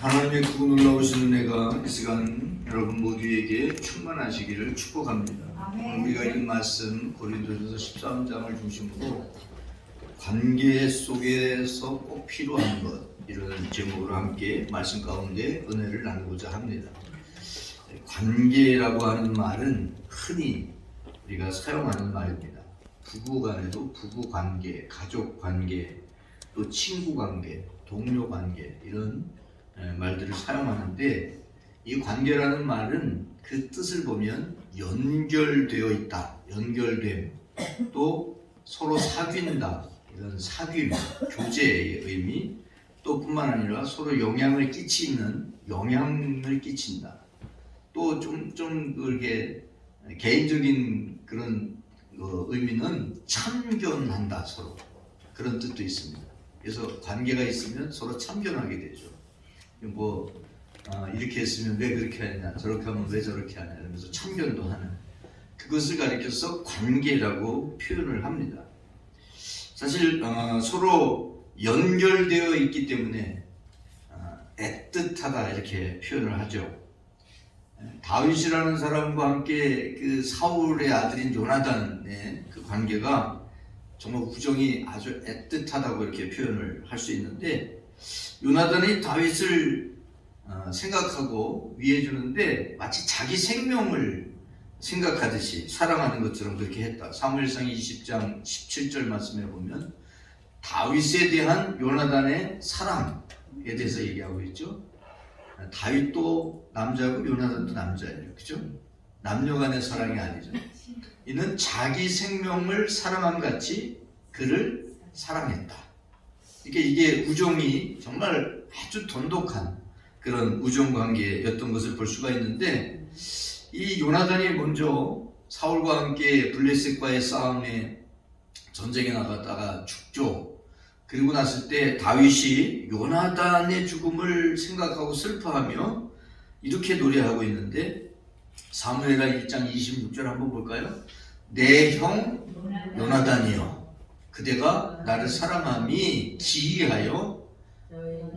하나님의 그 놀라우신 은혜가 이 시간 여러분 모두에게 충만하시기를 축복합니다. 오늘 우리가 읽은 말씀 고린도전서 13장을 중심으로 관계 속에서 꼭 필요한 것, 이런 제목으로 함께 말씀 가운데 은혜를 나누고자 합니다. 관계라고 하는 말은 흔히 우리가 사용하는 말입니다. 부부 간에도 부부 관계, 가족 관계, 또 친구 관계, 동료 관계, 이런 말들을 사용하는데, 이 관계라는 말은 그 뜻을 보면 연결되어 있다, 연결됨, 또 서로 사귄다, 이런 사귐, 교제의 의미, 또 뿐만 아니라 서로 영향을 끼치는, 영향을 끼친다, 또 좀 그렇게 개인적인 그런 의미는 참견한다, 서로, 그런 뜻도 있습니다. 그래서 관계가 있으면 서로 참견하게 되죠. 이렇게 했으면 왜 그렇게 하냐, 저렇게 하면 왜 저렇게 하냐, 이러면서 참견도 하는, 그것을 가리켜서 관계라고 표현을 합니다. 사실 서로 연결되어 있기 때문에 애틋하다, 이렇게 표현을 하죠. 다윗이라는 사람과 함께 그 사울의 아들인 요나단의 그 관계가 정말 우정이 아주 애틋하다고 이렇게 표현을 할 수 있는데, 요나단이 다윗을 생각하고 위해주는데 마치 자기 생명을 생각하듯이 사랑하는 것처럼 그렇게 했다. 사무엘상 20장 17절 말씀에 보면 다윗에 대한 요나단의 사랑에 대해서 얘기하고 있죠. 다윗도 남자고 요나단도 남자예요, 그죠? 남녀 간의 사랑이 아니죠. 이는 자기 생명을 사랑함 같이 그를 사랑했다. 이게 우정이 정말 아주 돈독한 그런 우정 관계였던 것을 볼 수가 있는데, 이 요나단이 먼저 사울과 함께 블레셋과의 싸움에 전쟁에 나갔다가 죽죠. 그리고 났을 때 다윗이 요나단의 죽음을 생각하고 슬퍼하며 이렇게 노래하고 있는데, 사무엘하 1장 26절 한번 볼까요? 내 형 요나단이여, 그대가 나를 사랑함이 기이하여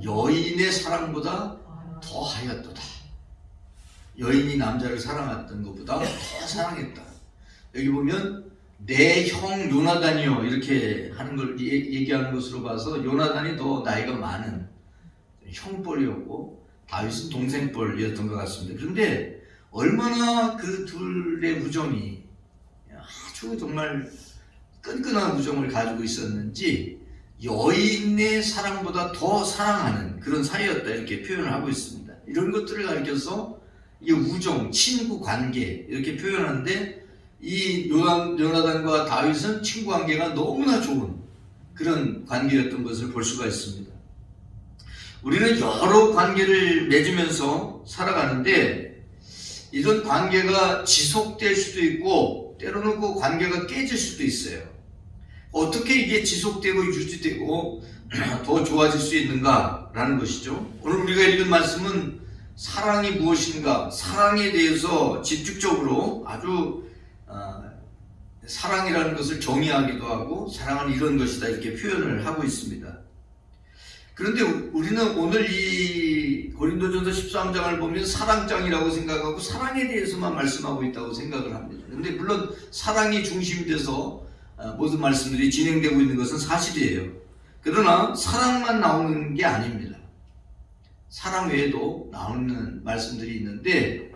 여인의 사랑보다 더하였도다. 여인이 남자를 사랑했던 것보다 더 사랑했다. 여기 보면 내 형 요나단이여, 이렇게 하는 걸 얘기하는 것으로 봐서 요나단이 더 나이가 많은 형뻘이었고 다윗은 동생뻘이었던 것 같습니다. 그런데 얼마나 그 둘의 우정이 아주 정말 끈끈한 우정을 가지고 있었는지 여인의 사랑보다 더 사랑하는 그런 사이였다, 이렇게 표현을 하고 있습니다. 이런 것들을 가리켜서 이게 우정, 친구 관계, 이렇게 표현하는데, 이 요나단과 다윗은 친구 관계가 너무나 좋은 그런 관계였던 것을 볼 수가 있습니다. 우리는 여러 관계를 맺으면서 살아가는데, 이런 관계가 지속될 수도 있고 때로는 그 관계가 깨질 수도 있어요. 어떻게 이게 지속되고 유지되고 더 좋아질 수 있는가라는 것이죠. 오늘 우리가 읽은 말씀은 사랑이 무엇인가, 사랑에 대해서 집중적으로 아주 사랑이라는 것을 정의하기도 하고 사랑은 이런 것이다, 이렇게 표현을 하고 있습니다. 그런데 우리는 오늘 이 고린도전서 13장을 보면 사랑장이라고 생각하고 사랑에 대해서만 말씀하고 있다고 생각을 합니다. 그런데 물론 사랑이 중심이 돼서 모든 말씀들이 진행되고 있는 것은 사실이에요. 그러나 사랑만 나오는 게 아닙니다. 사랑 외에도 나오는 말씀들이 있는데,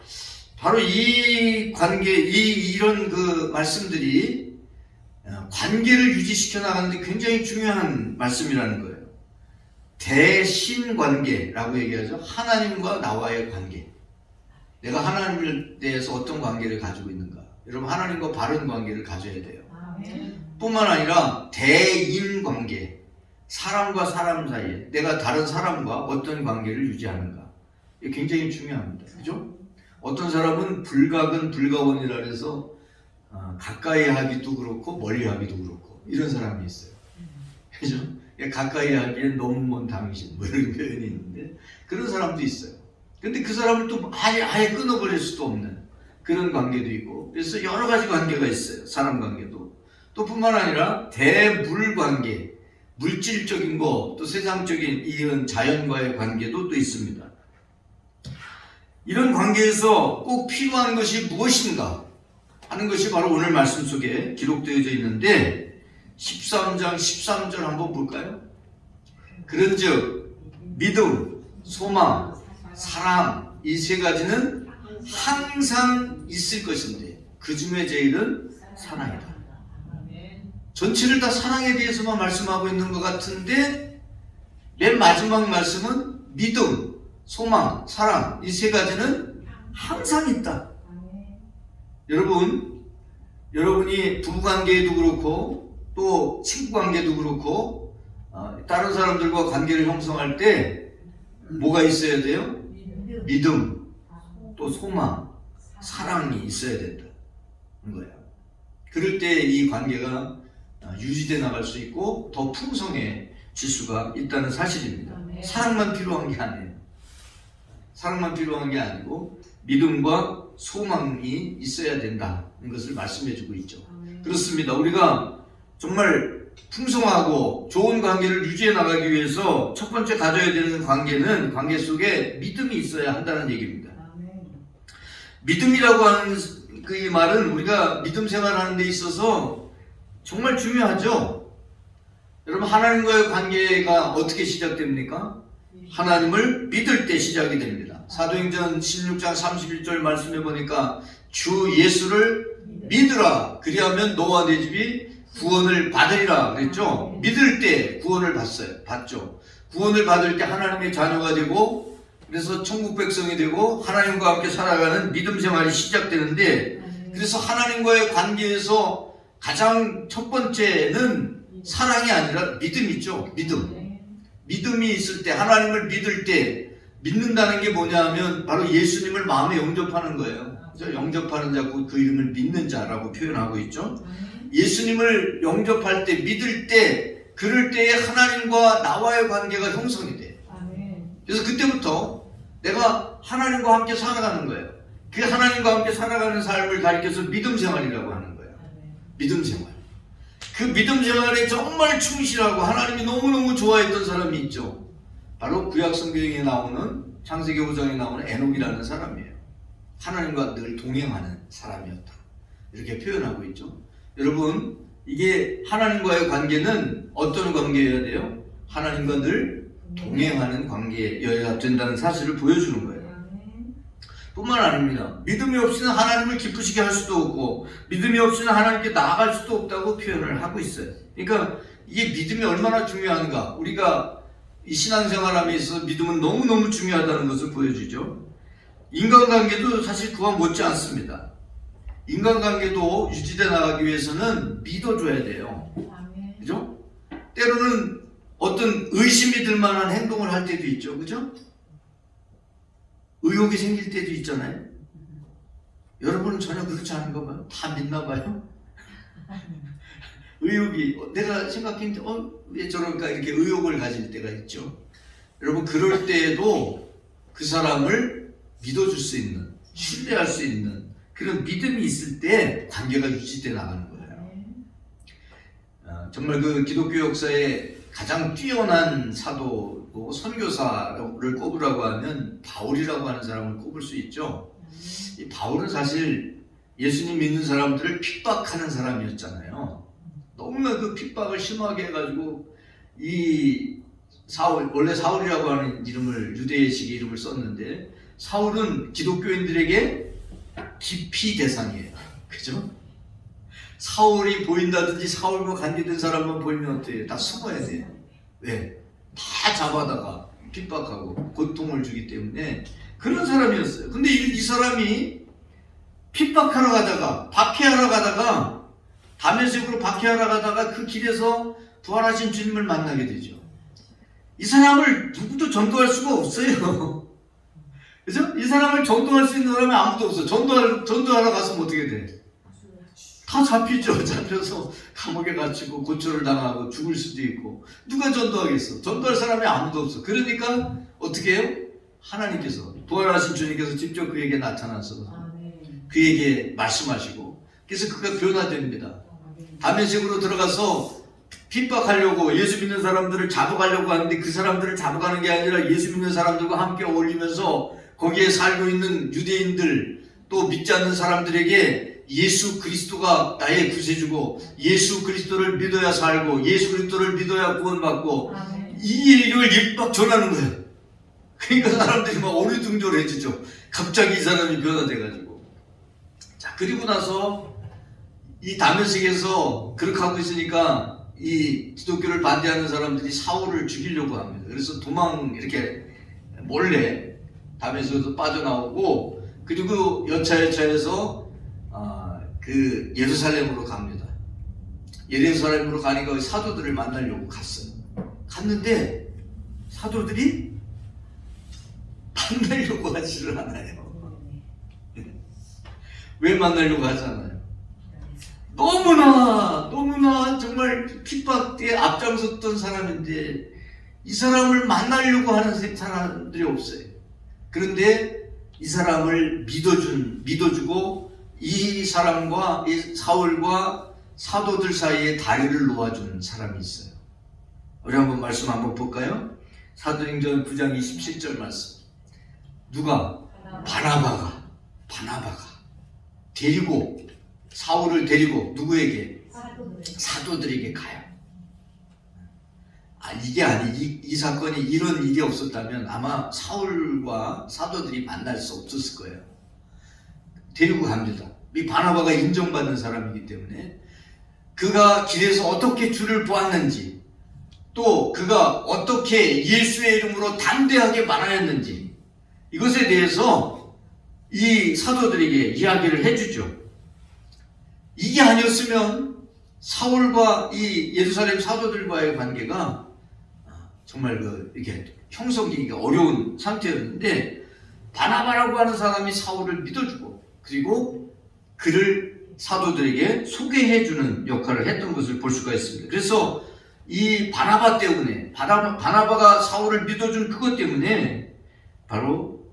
바로 이 관계, 이런 그 말씀들이 관계를 유지시켜 나가는데 굉장히 중요한 말씀이라는 거예요. 대신관계라고 얘기하죠. 하나님과 나와의 관계. 내가 하나님에 대해서 어떤 관계를 가지고 있는가. 여러분, 하나님과 바른 관계를 가져야 돼요. 뿐만 아니라 대인관계, 사람과 사람 사이에 내가 다른 사람과 어떤 관계를 유지하는가, 이게 굉장히 중요합니다. 그죠? 어떤 사람은 불가근 불가원이라 해서 가까이 하기도 그렇고 멀리 하기도 그렇고 이런 사람이 있어요. 그죠? 가까이 하기엔 너무 먼 당신, 뭐 이런 표현이 있는데, 그런 사람도 있어요. 근데 그 사람을 또 아예 끊어버릴 수도 없는 그런 관계도 있고, 그래서 여러 가지 관계가 있어요. 사람 관계도. 또 뿐만 아니라 대물관계, 물질적인 거, 또 세상적인 이런 자연과의 관계도 또 있습니다. 이런 관계에서 꼭 필요한 것이 무엇인가 하는 것이 바로 오늘 말씀 속에 기록되어져 있는데 13장 13절 한번 볼까요? 그런즉 믿음, 소망, 사랑 이 세 가지는 항상 있을 것인데 그 중에 제일은 사랑이다. 전체를 다 사랑에 대해서만 말씀하고 있는 것 같은데 맨 마지막 말씀은 믿음, 소망, 사랑 이 세 가지는 항상 있다. 여러분이 부부관계에도 그렇고 또 친구관계도 그렇고 다른 사람들과 관계를 형성할 때 뭐가 있어야 돼요? 믿음, 또 소망, 사랑이 있어야 된다는 거예요. 그럴 때 이 관계가 유지돼 나갈 수 있고 더 풍성해질 수가 있다는 사실입니다. 사랑만 필요한 게 아니에요. 사랑만 필요한 게 아니고 믿음과 소망이 있어야 된다는 것을 말씀해주고 있죠. 그렇습니다. 우리가 정말 풍성하고 좋은 관계를 유지해 나가기 위해서 첫 번째 가져야 되는 관계는 관계 속에 믿음이 있어야 한다는 얘기입니다. 믿음이라고 하는 그 말은 우리가 믿음 생활하는 데 있어서 정말 중요하죠. 여러분, 하나님과의 관계가 어떻게 시작됩니까? 하나님을 믿을 때 시작이 됩니다. 사도행전 16장 31절 말씀해 보니까 주 예수를 믿으라 그리하면 너와 내 집이 구원을 받으리라 그랬죠. 믿을 때 구원을 받죠. 구원을 받을 때 하나님의 자녀가 되고 그래서 천국 백성이 되고 하나님과 함께 살아가는 믿음 생활이 시작되는데, 그래서 하나님과의 관계에서 가장 첫 번째는 사랑이 아니라 믿음이죠. 믿음이 있을 때, 하나님을 믿을 때, 믿는다는 게 뭐냐 하면 바로 예수님을 마음에 영접하는 거예요. 영접하는 자, 그 이름을 믿는 자라고 표현하고 있죠. 예수님을 영접할 때, 믿을 때, 그럴 때에 하나님과 나와의 관계가 형성이 돼요. 그래서 그때부터 내가 하나님과 함께 살아가는 거예요. 그 하나님과 함께 살아가는 삶을 가리켜서 믿음 생활이라고 하는 거예요. 믿음 생활. 그 믿음 생활에 정말 충실하고 하나님이 너무너무 좋아했던 사람이 있죠. 바로 구약 성경에 나오는 창세기 5장에 나오는 에녹이라는 사람이에요. 하나님과 늘 동행하는 사람이었다. 이렇게 표현하고 있죠. 여러분, 이게 하나님과의 관계는 어떤 관계여야 돼요? 하나님과 늘 동행하는 관계여야 된다는 사실을 보여주는 거예요. 뿐만 아닙니다. 믿음이 없이는 하나님을 기쁘시게 할 수도 없고 믿음이 없이는 하나님께 나아갈 수도 없다고 표현을 하고 있어요. 그러니까 이게 믿음이 얼마나 중요한가, 우리가 이 신앙생활함에 있어서 믿음은 너무너무 중요하다는 것을 보여주죠. 인간관계도 사실 그와 못지 않습니다. 인간관계도 유지돼 나가기 위해서는 믿어줘야 돼요. 그죠? 때로는 어떤 의심이 들 만한 행동을 할 때도 있죠. 그죠? 의혹이 생길 때도 있잖아요. 여러분은 전혀 그렇지 않은가 봐요. 다 믿나 봐요. 의혹이, 내가 생각했는데 왜 저럴까, 이렇게 의혹을 가질 때가 있죠. 여러분, 그럴 때에도 그 사람을 믿어줄 수 있는, 신뢰할 수 있는 그런 믿음이 있을 때 관계가 유지돼 나가는 거예요. 정말 그 기독교 역사에 가장 뛰어난 사도고 선교사를 꼽으라고 하면 바울이라고 하는 사람을 꼽을 수 있죠. 이 바울은 사실 예수님 믿는 사람들을 핍박하는 사람이었잖아요. 너무나 그 핍박을 심하게 해가지고 이 사울, 원래 사울이라고 하는 이름을, 유대식의 이름을 썼는데 사울은 기독교인들에게 기피 대상이에요. 그죠? 사울이 보인다든지 사울과 관계된 사람만 보이면 어때요? 다 숨어야 돼요. 왜? 다 잡아다가 핍박하고 고통을 주기 때문에 그런 사람이었어요. 근데 이 사람이 핍박하러 가다가, 박해하러 가다가, 다메섹으로 박해하러 가다가 그 길에서 부활하신 주님을 만나게 되죠. 이 사람을 누구도 전도할 수가 없어요. 그죠? 이 사람을 전도할 수 있는 사람이 아무도 없어. 전도하러 갔으면 어떻게 돼? 다 잡히죠. 잡혀서 감옥에 갇히고 고초를 당하고 죽을 수도 있고. 누가 전도하겠어? 전도할 사람이 아무도 없어. 그러니까 어떻게 해요? 하나님께서, 부활하신 주님께서 직접 그에게 나타나서 그에게 말씀하시고, 그래서 그가 변화됩니다. 다메섹으로 들어가서 핍박하려고 예수 믿는 사람들을 잡아가려고 하는데 그 사람들을 잡아가는 게 아니라 예수 믿는 사람들과 함께 어울리면서 거기에 살고 있는 유대인들 또 믿지 않는 사람들에게 예수 그리스도가 나의 구세주고 예수 그리스도를 믿어야 살고 예수 그리스도를 믿어야 구원받고 이 얘기를 막 전하는 거예요. 그러니까 사람들이 막 어리둥절해지죠. 갑자기 이 사람이 변화돼가지고. 자, 그리고 나서 이 다메섹에서 그렇게 하고 있으니까 이 기독교를 반대하는 사람들이 사울을 죽이려고 합니다. 그래서 이렇게 몰래 다메섹에서 빠져나오고 그리고 여차여차해서 그 예루살렘으로 갑니다. 예루살렘으로 가니까 사도들을 만나려고 갔어요. 갔는데 사도들이 만나려고 하지를 않아요. 왜 만나려고 하지 않아요? 너무나 정말 핍박에 앞장섰던 사람인데 이 사람을 만나려고 하는 사람들이 없어요. 그런데 이 사람을 믿어주고 이 사람과 이 사울과 사도들 사이에 다리를 놓아준 사람이 있어요. 우리 한번 말씀 한번 볼까요? 사도행전 9장 27절 말씀. 누가? 바나바가 데리고 사울을 데리고 누구에게? 사도들에게 가요. 이 사건이 이런 일이 없었다면 아마 사울과 사도들이 만날 수 없었을 거예요. 데리고 갑니다. 이 바나바가 인정받는 사람이기 때문에 그가 길에서 어떻게 주를 보았는지 또 그가 어떻게 예수의 이름으로 담대하게 말하였는지 이것에 대해서 이 사도들에게 이야기를 해주죠. 이게 아니었으면 사울과 이 예루살렘 사도들과의 관계가 정말 이렇게 형성되기가 어려운 상태였는데 바나바라고 하는 사람이 사울을 믿어주고 그리고 그를 사도들에게 소개해주는 역할을 했던 것을 볼 수가 있습니다. 그래서 이 바나바 때문에 바나바가 사울을 믿어준 그것 때문에 바로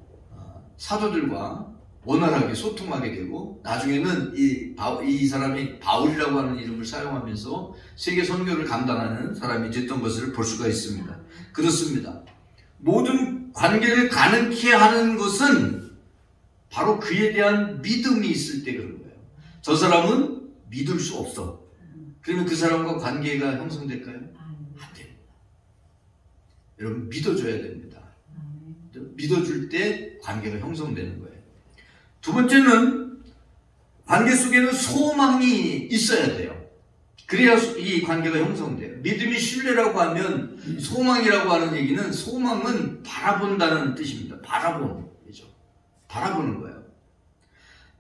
사도들과 원활하게 소통하게 되고 나중에는 이 사람이 바울이라고 하는 이름을 사용하면서 세계 선교를 감당하는 사람이 됐던 것을 볼 수가 있습니다. 그렇습니다. 모든 관계를 가능케 하는 것은 바로 그에 대한 믿음이 있을 때 그런 거예요. 저 사람은 믿을 수 없어. 그러면 그 사람과 관계가 형성될까요? 안 됩니다. 여러분 믿어줘야 됩니다. 믿어줄 때 관계가 형성되는 거예요. 두 번째는 관계 속에는 소망이 있어야 돼요. 그래야 이 관계가 형성돼요. 믿음이 신뢰라고 하면 소망이라고 하는 얘기는 소망은 바라본다는 뜻입니다. 바라보는 거예요.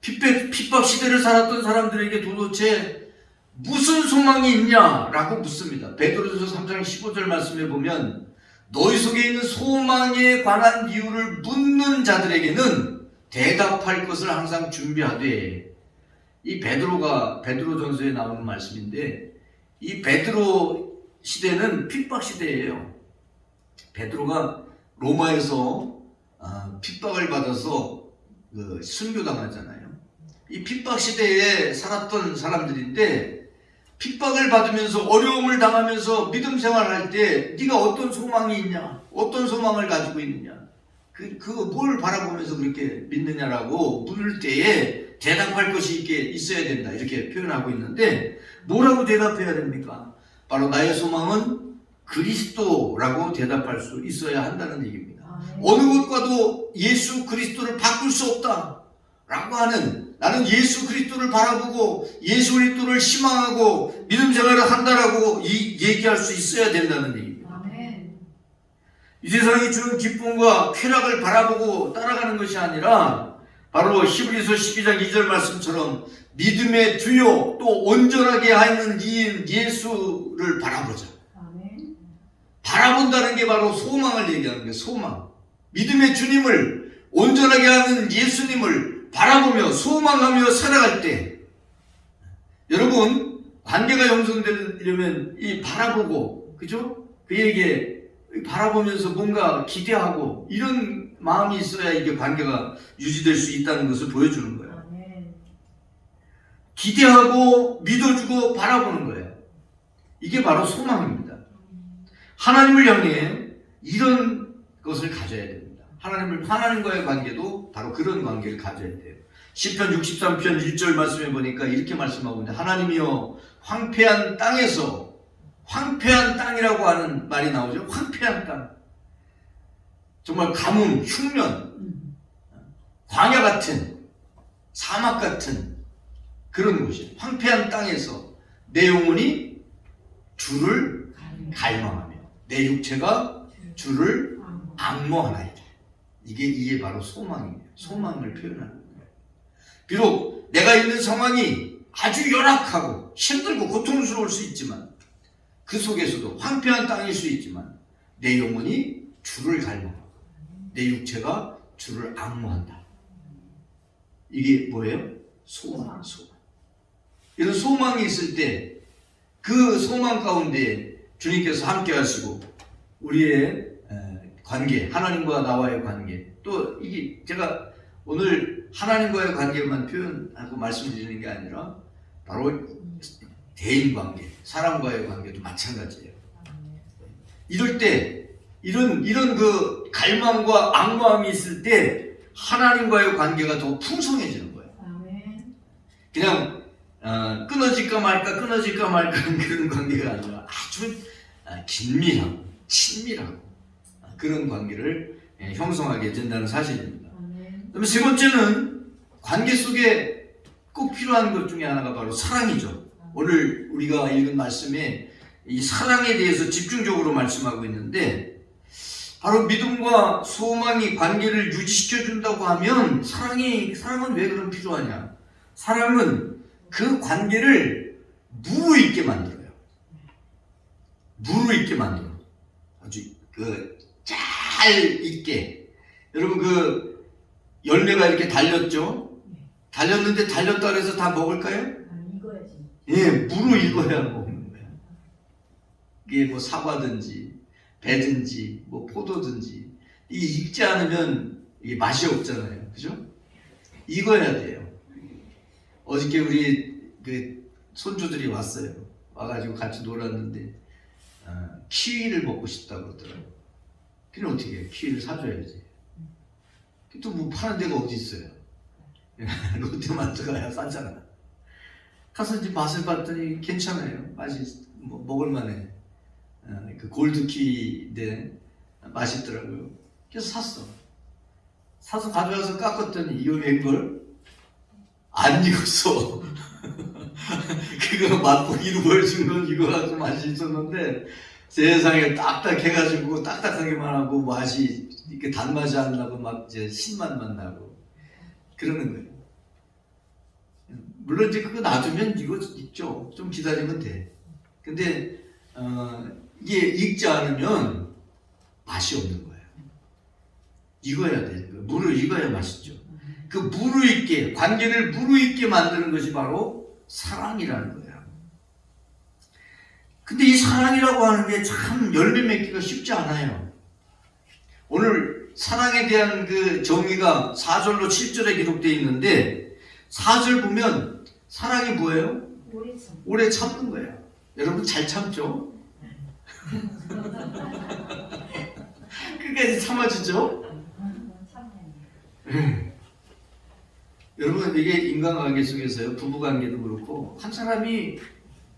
핍박 시대를 살았던 사람들에게 도대체 무슨 소망이 있냐라고 묻습니다. 베드로전서 3장 15절 말씀에 보면 너희 속에 있는 소망에 관한 이유를 묻는 자들에게는 대답할 것을 항상 준비하되 이 베드로전서에 나오는 말씀인데 이 베드로 시대는 핍박 시대예요. 베드로가 로마에서 핍박을 받아서 순교당하잖아요. 이 핍박 시대에 살았던 사람들인데 핍박을 받으면서 어려움을 당하면서 믿음 생활할 때 네가 어떤 소망이 있냐? 어떤 소망을 가지고 있느냐? 뭘 바라보면서 그렇게 믿느냐라고 물을 때에 대답할 것이 있어야 된다. 이렇게 표현하고 있는데 뭐라고 대답해야 됩니까? 바로 나의 소망은 그리스도라고 대답할 수 있어야 한다는 얘기입니다. 어느 것과도 예수 그리스도를 바꿀 수 없다. 라고 하는 나는 예수 그리스도를 바라보고 예수 그리스도를 희망하고 믿음 생활을 한다라고 얘기할 수 있어야 된다는 얘기입니다. 이 세상이 주는 기쁨과 쾌락을 바라보고 따라가는 것이 아니라 바로 히브리서 12장 2절 말씀처럼 믿음의 주요 또 온전하게 하는 이인 예수를 바라보자. 바라본다는 게 바로 소망을 얘기하는 거예요. 소망. 믿음의 주님을 온전하게 하는 예수님을 바라보며 소망하며 살아갈 때 여러분 관계가 형성되려면 이 바라보고 그죠? 그에게 바라보면서 뭔가 기대하고 이런 마음이 있어야 이게 관계가 유지될 수 있다는 것을 보여주는 거예요. 기대하고 믿어주고 바라보는 거예요. 이게 바로 소망입니다. 하나님을 향해 이런 것을 가져야 됩니다. 하나님과의 관계도 바로 그런 관계를 가져야 돼요. 시편 63편 1절 말씀에 보니까 이렇게 말씀하고 있는데, 하나님이여 황폐한 땅에서, 황폐한 땅이라고 하는 말이 나오죠. 황폐한 땅, 정말 가뭄, 흉년, 광야 같은, 사막 같은 그런 곳이에요. 황폐한 땅에서 내 영혼이 주를 갈망하며 내 육체가 주를 앙모하나이다. 이게 바로 소망이에요. 소망을 표현하는 거예요. 비록 내가 있는 상황이 아주 열악하고 힘들고 고통스러울 수 있지만, 그 속에서도 황폐한 땅일 수 있지만 내 영혼이 주를 갈망하고 내 육체가 주를 앙모한다. 이게 뭐예요? 소망. 이런 소망이 있을 때 그 소망 가운데 주님께서 함께 하시고 우리의 관계, 하나님과 나와의 관계, 또 이게 제가 오늘 하나님과의 관계만 표현하고 말씀드리는 게 아니라 바로 대인 관계, 사람과의 관계도 마찬가지예요. 이럴 때 이런 그 갈망과 앙모함이 있을 때 하나님과의 관계가 더 풍성해지는 거예요. 그냥 끊어질까 말까 그런 관계가 아니라 아주 긴밀하고 친밀하고 그런 관계를 형성하게 된다는 사실입니다. 그다음에 세 번째는 관계 속에 꼭 필요한 것 중에 하나가 바로 사랑이죠. 오늘 우리가 읽은 말씀에 이 사랑에 대해서 집중적으로 말씀하고 있는데, 바로 믿음과 소망이 관계를 유지시켜 준다고 하면 사랑은 왜 그럼 필요하냐? 사랑은 그 관계를 무르익게 만들어요. 무르익게 만들어. 아주 잘 익게. 여러분 열매가 이렇게 달렸죠? 달렸는데 달렸다 그래서 다 먹을까요? 익어야지. 예, 무르익어야 먹는 거야. 이게 뭐 사과든지 배든지 뭐 포도든지 이게 익지 않으면 이게 맛이 없잖아요. 그죠? 익어야 돼요. 어저께 우리 손주들이 왔어요. 와가지고 같이 놀았는데 키위를 먹고 싶다고 그러더라고요. 그럼 어떻게 해요? 키위를 사줘야지. 또 뭐 파는 데가 어디 있어요? 롯데마트 가야 싸잖아. 가서 이제 맛을 봤더니 괜찮아요. 맛이 먹을만해. 그 골드키인데 맛있더라고요. 그래서 샀어. 사서 가져와서 깎았더니 이거 웬걸? 안 익었어. 그거 맛보기로 보여준 건 이거 가지고 맛이 있었는데 세상에 딱딱해가지고 딱딱하게만 하고 맛이 이렇게 단맛이 안 나고 막 이제 신맛만 나고 그러는 거예요. 물론 이제 그거 놔두면 이거 익죠. 좀 기다리면 돼. 근데 이게 익지 않으면 맛이 없는 거예요. 익어야 돼. 무르익어야 맛있죠. 그 무르익게, 관계를 무르익게 만드는 것이 바로 사랑이라는 거예요. 근데 이 사랑이라고 하는 게 참 열매 맺기가 쉽지 않아요. 오늘 사랑에 대한 그 정의가 4절로 7절에 기록되어 있는데, 4절 보면 사랑이 뭐예요? 오래 참는 거예요. 여러분 잘 참죠? 끝까지 참아주죠? 여러분 이게 인간관계 속에서요, 부부관계도 그렇고 한 사람이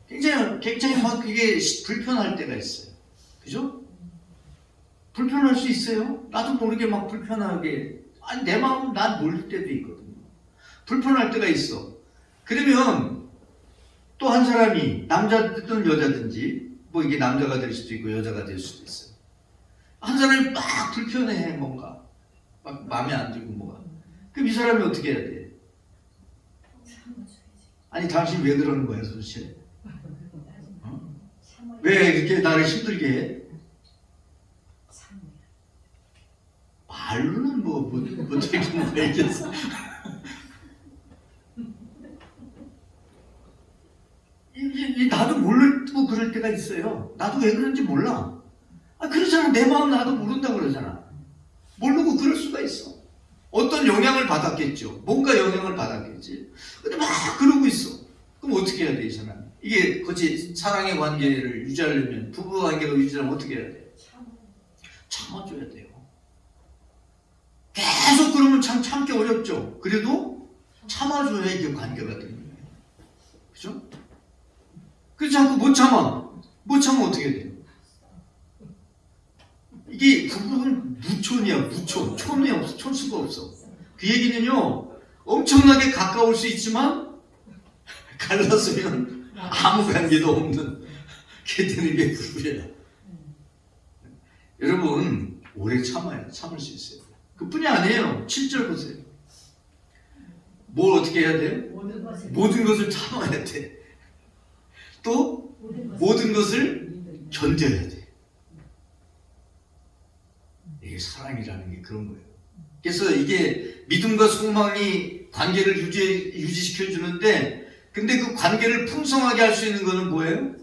굉장히 막 그게 불편할 때가 있어요. 그죠? 불편할 수 있어요. 나도 모르게 막 불편하게, 아니 내 마음 난 모를 때도 있거든요. 불편할 때가 있어. 그러면 또 한 사람이 남자든 여자든지, 뭐 이게 남자가 될 수도 있고 여자가 될 수도 있어요. 한 사람이 막 불편해, 뭔가 막 마음에 안 들고 뭐가. 그럼 이 사람이 어떻게 해야 돼? 아니 당신 왜 그러는 거야 도대체? 왜 이렇게 나를 힘들게 해? 말로는 어떻게 얘기했어? 나도 모르고 그럴 때가 있어요. 나도 왜 그런지 몰라. 그러잖아. 내 마음 나도 모른다 그러잖아. 모르고 그럴 수가 있어. 어떤 영향을 받았겠죠. 뭔가 영향을 받았겠지. 근데 막 그러고 있어. 그럼 어떻게 해야 돼, 이 사람이? 이게 그렇지, 사랑의 관계를 유지하려면, 부부 관계가 유지하려면 어떻게 해야 돼? 참아줘야 돼요. 참 참기 어렵죠. 그래도 참아줘야 이게 관계가 되는 거예요. 그죠? 그래서 자꾸 못 참아. 못 참으면 어떻게 돼요? 이게 부부는 무촌이야, 무촌. 촌이 없어, 촌수가 없어. 그 얘기는요, 엄청나게 가까울 수 있지만, 갈랐으면 아무 관계도 없는 게 되는 게 부부예요. 여러분, 오래 참아야 참을 수 있어요. 그뿐이 아니에요. 7절 보세요. 뭘 어떻게 해야 돼요? 모든 것을 참아야 돼. 또 모든 것을 견뎌야 돼. 이게 사랑이라는 게 그런 거예요. 그래서 이게 믿음과 소망이 관계를 유지시켜 주는데, 근데 그 관계를 풍성하게 할 수 있는 거는 뭐예요?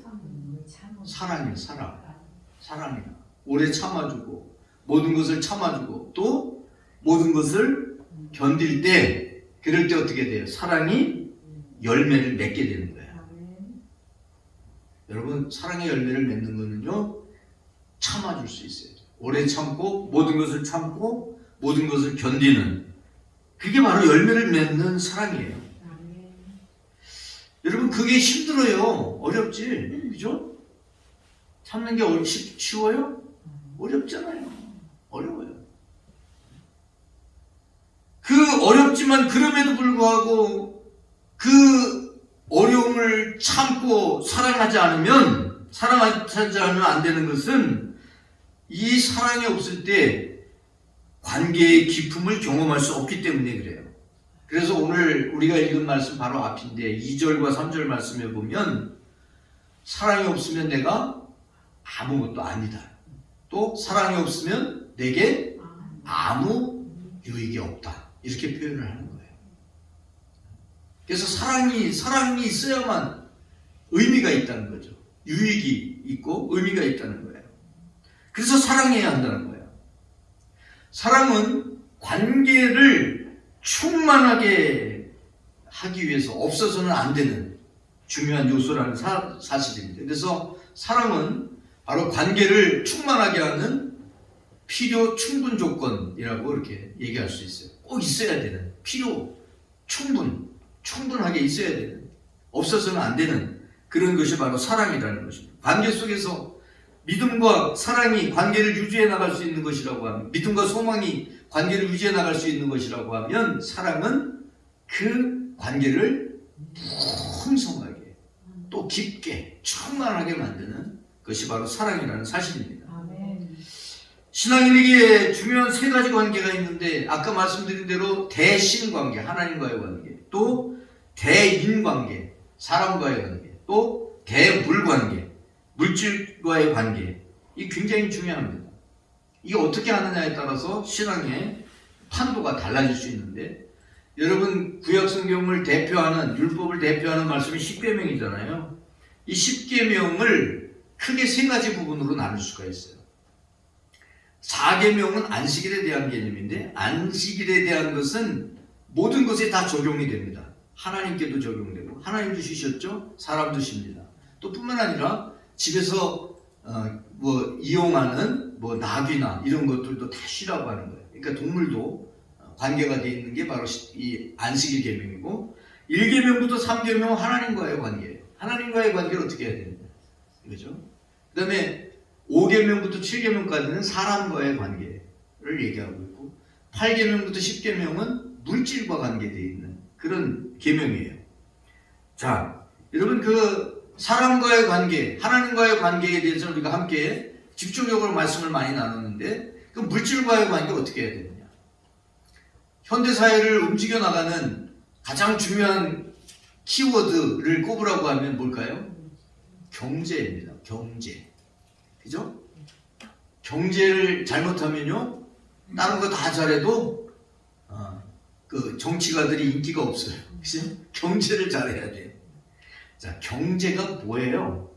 사랑이에요. 사랑이야. 오래 참아주고 모든 것을 참아주고 또 모든 것을 견딜 때, 그럴 때 어떻게 돼요? 사랑이 열매를 맺게 되는 거예요. 여러분, 사랑의 열매를 맺는 거는요, 참아줄 수 있어요. 오래 참고 모든 것을 참고 모든 것을 견디는, 그게 바로 열매를 맺는 사랑이에요. 여러분, 그게 힘들어요. 어렵지. 그죠? 참는 게 쉬워요? 어렵잖아요. 어려워요. 그 어렵지만 그럼에도 불구하고 그 어려움을 참고 사랑하지 않으면 안 되는 것은, 이 사랑이 없을 때 관계의 깊음을 경험할 수 없기 때문에 그래요. 그래서 오늘 우리가 읽은 말씀 바로 앞인데 2절과 3절 말씀에 보면, 사랑이 없으면 내가 아무것도 아니다. 또 사랑이 없으면 내게 아무 유익이 없다. 이렇게 표현을 하는 거예요. 그래서 사랑이 있어야만 의미가 있다는 거죠. 유익이 있고 의미가 있다는 거예요. 그래서 사랑해야 한다는 거예요. 사랑은 관계를 충만하게 하기 위해서 없어서는 안 되는 중요한 요소라는 사실입니다. 그래서 사랑은 바로 관계를 충만하게 하는 필요 충분 조건이라고 이렇게 얘기할 수 있어요. 꼭 있어야 되는, 충분하게 있어야 되는, 없어서는 안 되는 그런 것이 바로 사랑이라는 것입니다. 관계 속에서 믿음과 사랑이 관계를 유지해 나갈 수 있는 것이라고 하면, 믿음과 소망이 관계를 유지해 나갈 수 있는 것이라고 하면, 사랑은 그 관계를 풍성하게 또 깊게 충만하게 만드는 것이 바로 사랑이라는 사실입니다. 아멘. 신앙인에게 중요한 세 가지 관계가 있는데, 아까 말씀드린 대로 대신관계, 하나님과의 관계, 또 대인관계, 사람과의 관계, 또 대물관계, 물질과의 관계, 이 굉장히 중요합니다. 이게 어떻게 하느냐에 따라서 신앙의 판도가 달라질 수 있는데, 여러분, 구약성경을 대표하는, 율법을 대표하는 말씀이 10계명이잖아요. 이 10계명을 크게 세 가지 부분으로 나눌 수가 있어요. 4계명은 안식일에 대한 개념인데, 안식일에 대한 것은 모든 것에 다 적용이 됩니다. 하나님께도 적용되고, 하나님도 쉬셨죠? 사람도 쉽니다. 또 뿐만 아니라 집에서 이용하는 나귀나 이런 것들도 다 쉬라고 하는 거예요. 그러니까 동물도 관계가 되어 있는 게 바로 이 안식일 계명이고, 1계명부터 3계명은 하나님과의 관계예요. 하나님과의 관계를 어떻게 해야 됩니까? 그죠? 그 다음에 5계명부터 7계명까지는 사람과의 관계를 얘기하고 있고, 8계명부터 10계명은 물질과 관계되어 있는 그런 계명이에요. 자, 여러분, 그 사람과의 관계, 하나님과의 관계에 대해서 우리가 함께 집중적으로 말씀을 많이 나눴는데, 그 물질과의 관계 어떻게 해야 되느냐? 현대사회를 움직여 나가는 가장 중요한 키워드를 꼽으라고 하면 뭘까요? 경제입니다. 경제. 그죠? 경제를 잘못하면요, 다른 거 다 잘해도 그 정치가들이 인기가 없어요. 그죠? 경제를 잘해야 돼요. 자, 경제가 뭐예요?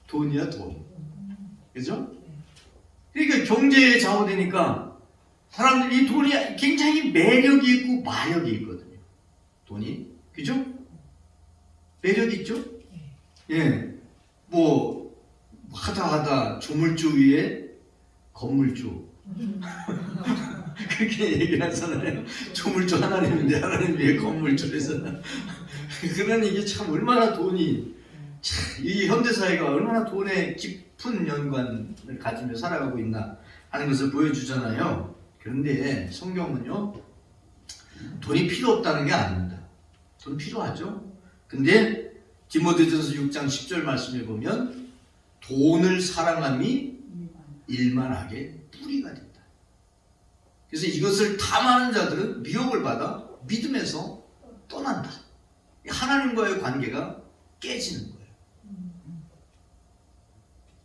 돈이야, 돈. 그죠? 그러니까 경제에 좌우되니까 사람들이 이 돈이 굉장히 매력이 있고 마력이 있거든요. 돈이. 그죠? 매력이 있죠? 예. 하다 조물주 위에 건물주. 그렇게 얘기를 하잖아요. 조물주 하나님인데 하나님 왜 건물주래서. 그러니 이게 참 얼마나 돈이, 참 이 현대사회가 얼마나 돈에 깊은 연관을 가지며 살아가고 있나 하는 것을 보여주잖아요. 그런데 성경은요, 돈이 필요 없다는 게 아닙니다. 돈 필요하죠. 근데 디모데전서 6장 10절 말씀에 보면 돈을 사랑함이 일만하게 뿌리가 된다. 그래서 이것을 탐하는 자들은 미혹을 받아 믿음에서 떠난다. 하나님과의 관계가 깨지는 거예요.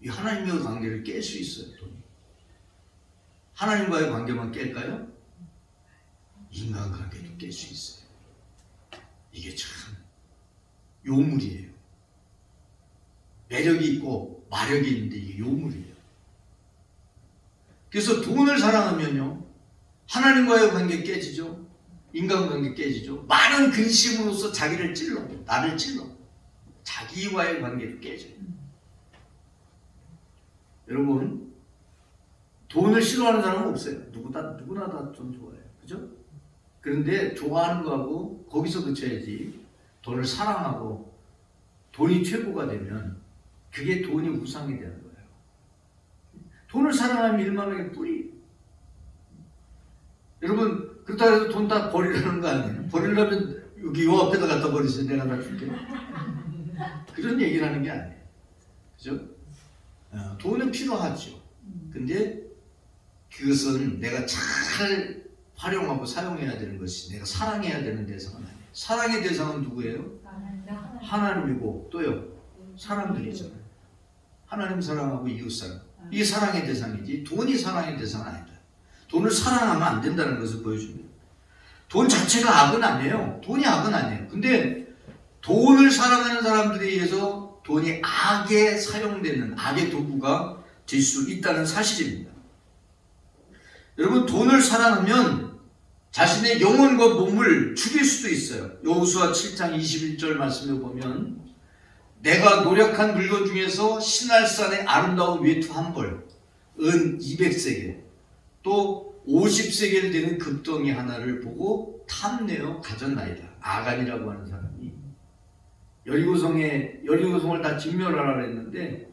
이 하나님과의 관계를 깰 수 있어요, 돈이. 하나님과의 관계만 깰까요? 인간관계도 깰 수 있어요. 이게 참 요물이에요. 매력이 있고 마력이 있는데 이게 요물이에요. 그래서 돈을 사랑하면요, 하나님과의 관계 깨지죠. 인간관계 깨지죠. 많은 근심으로써 자기를 찔러, 나를 찔러. 자기와의 관계도 깨져요. 여러분, 돈을 싫어하는 사람은 없어요. 누구나 다 돈 좋아해요. 그죠? 그런데 좋아하는 거하고 거기서 그쳐야지. 돈을 사랑하고 돈이 최고가 되면 그게 돈이 우상이 되는 거예요. 돈을 사랑하면 일만하게 뿌리. 여러분, 그렇다고 해서 돈 다 버리라는 거 아니에요? 버리려면 여기 요 앞에다 갖다 버리세요. 내가 다 줄게. 그런 얘기를 하는 게 아니에요. 그죠? 돈은 필요하죠. 근데 그것은 내가 잘 활용하고 사용해야 되는 것이, 내가 사랑해야 되는 대상은 아니에요. 사랑의 대상은 누구예요? 하나님이고 또요, 사람들이잖아요. 하나님 사랑하고 이웃 사랑. 이게 사랑의 대상이지 돈이 사랑의 대상은 아니다. 돈을 사랑하면 안 된다는 것을 보여줍니다. 돈 자체가 악은 아니에요. 돈이 악은 아니에요. 근데 돈을 사랑하는 사람들에 의해서 돈이 악에 사용되는 악의 도구가 될 수 있다는 사실입니다. 여러분, 돈을 사랑하면 자신의 영혼과 몸을 죽일 수도 있어요. 여호수아 7장 21절 말씀을 보면 내가 노력한 물건 중에서 신할산의 아름다운 외투 한 벌, 은 200세겔, 또 50세겔 되는 금덩이 하나를 보고 탐내어 가졌나이다. 아간이라고 하는 사람이 여리고성을 다 진멸하라 했는데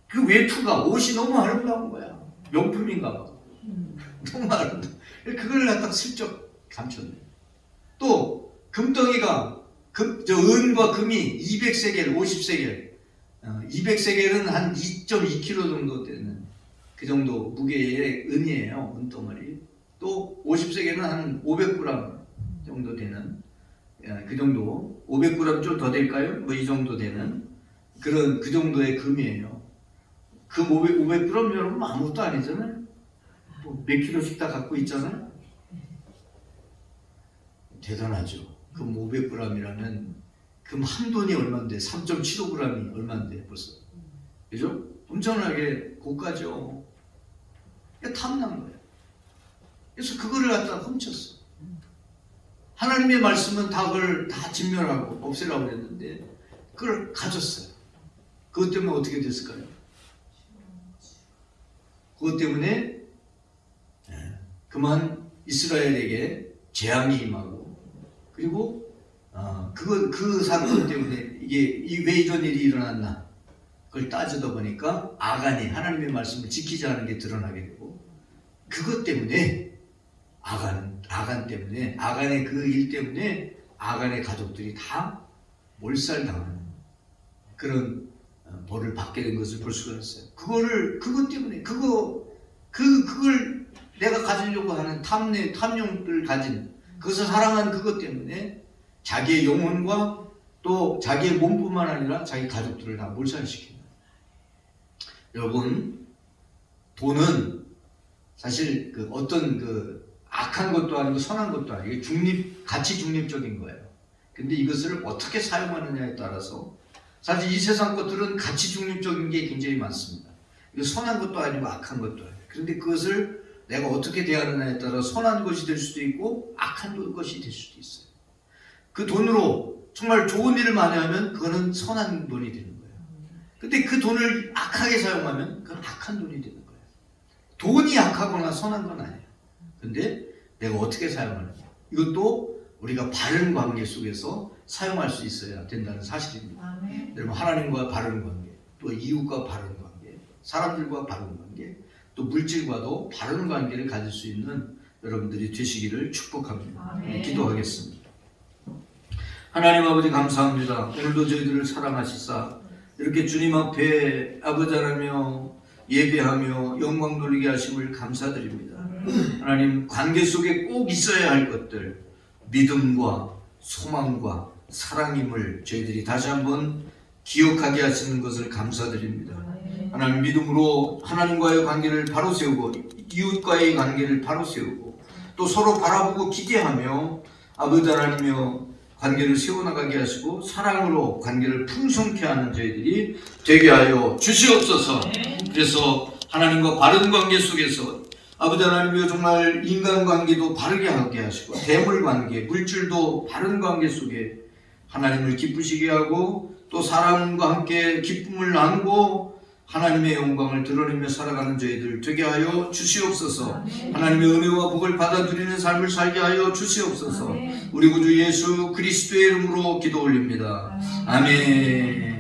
그 외투가, 옷이 너무 아름다운 거야. 명품인가 봐. 너무 아름다워. 그걸 갖다 슬쩍 감췄네. 또 금덩이가 은과 금이 200세겔, 50세겔, 200세겔은 한 2.2kg 정도 되는 그 정도 무게의 은이에요. 은덩어리. 또 50세겔은 한 500g 정도 되는, 그 정도, 500g 좀 더 될까요? 뭐 이 정도 되는 그 정도의 금이에요. 금 500g 여러분 아무것도 아니잖아요. 뭐 몇 킬로씩 다 갖고 있잖아요. 대단하죠. 금 500g이라면 금 한 돈이 얼마인데, 3.75g이 얼마인데 벌써. 그죠? 엄청나게 고가죠. 탐난 거예요. 그래서 그거를 갖다가 훔쳤어. 하나님의 말씀은 그걸 다 진멸하고 없애라고 그랬는데 그걸 가졌어요. 그것 때문에 어떻게 됐을까요? 그것 때문에 그만 이스라엘에게 재앙이 임하고, 그리고 그 사건 때문에 이게 왜 이런 일이 일어났나 그걸 따지다 보니까 아간이 하나님의 말씀을 지키지 않은 게 드러나게 되고, 그것 때문에 아간 때문에, 아간의 그 일 때문에 아간의 가족들이 다 몰살당하는 그런 벌을 받게 된 것을 볼 수가 있어요. 그것 때문에 그걸 내가 가지려고 하는 탐욕을 가진, 그것을 사랑하는 그것 때문에 자기의 영혼과 또 자기의 몸뿐만 아니라 자기 가족들을 다 몰살시킵니다. 여러분, 돈은 사실 어떤 악한 것도 아니고 선한 것도 아니고 가치 중립적인 거예요. 근데 이것을 어떻게 사용하느냐에 따라서, 사실 이 세상 것들은 가치 중립적인 게 굉장히 많습니다. 이거 선한 것도 아니고 악한 것도 아니에요. 그런데 그것을 내가 어떻게 대하느냐에 따라 선한 것이 될 수도 있고 악한 것이 될 수도 있어요. 그 돈으로 정말 좋은 일을 많이 하면 그거는 선한 돈이 되는 거예요. 근데 그 돈을 악하게 사용하면 그건 악한 돈이 되는 거예요. 돈이 악하거나 선한 건 아니에요. 근데 내가 어떻게 사용하느냐. 이것도 우리가 바른 관계 속에서 사용할 수 있어야 된다는 사실입니다. 여러분, 하나님과 바른 관계, 또 이웃과 바른 관계, 사람들과 바른 관계, 또 물질과도 바른 관계를 가질 수 있는 여러분들이 되시기를 축복합니다. 기도하겠습니다. 하나님 아버지 감사합니다. 오늘도 저희들을 사랑하시사 이렇게 주님 앞에 아버지 하나며 예배하며 영광 돌리게 하심을 감사드립니다. 하나님, 관계 속에 꼭 있어야 할 것들, 믿음과 소망과 사랑임을 저희들이 다시 한번 기억하게 하시는 것을 감사드립니다. 하나님, 믿음으로 하나님과의 관계를 바로 세우고 이웃과의 관계를 바로 세우고 또 서로 바라보고 기대하며 아버지 하나님이여 관계를 세워나가게 하시고 사랑으로 관계를 풍성케 하는 저희들이 되게 하여 주시옵소서. 그래서 하나님과 바른 관계 속에서 아버지 하나님이여 정말 인간관계도 바르게 하게 하시고 대물관계, 물질도 바른 관계 속에 하나님을 기쁘시게 하고 또 사람과 함께 기쁨을 나누고 하나님의 영광을 드러내며 살아가는 저희들 되게 하여 주시옵소서. 하나님의 은혜와 복을 받아 누리는 삶을 살게 하여 주시옵소서. 우리 구주 예수 그리스도의 이름으로 기도 올립니다. 아멘.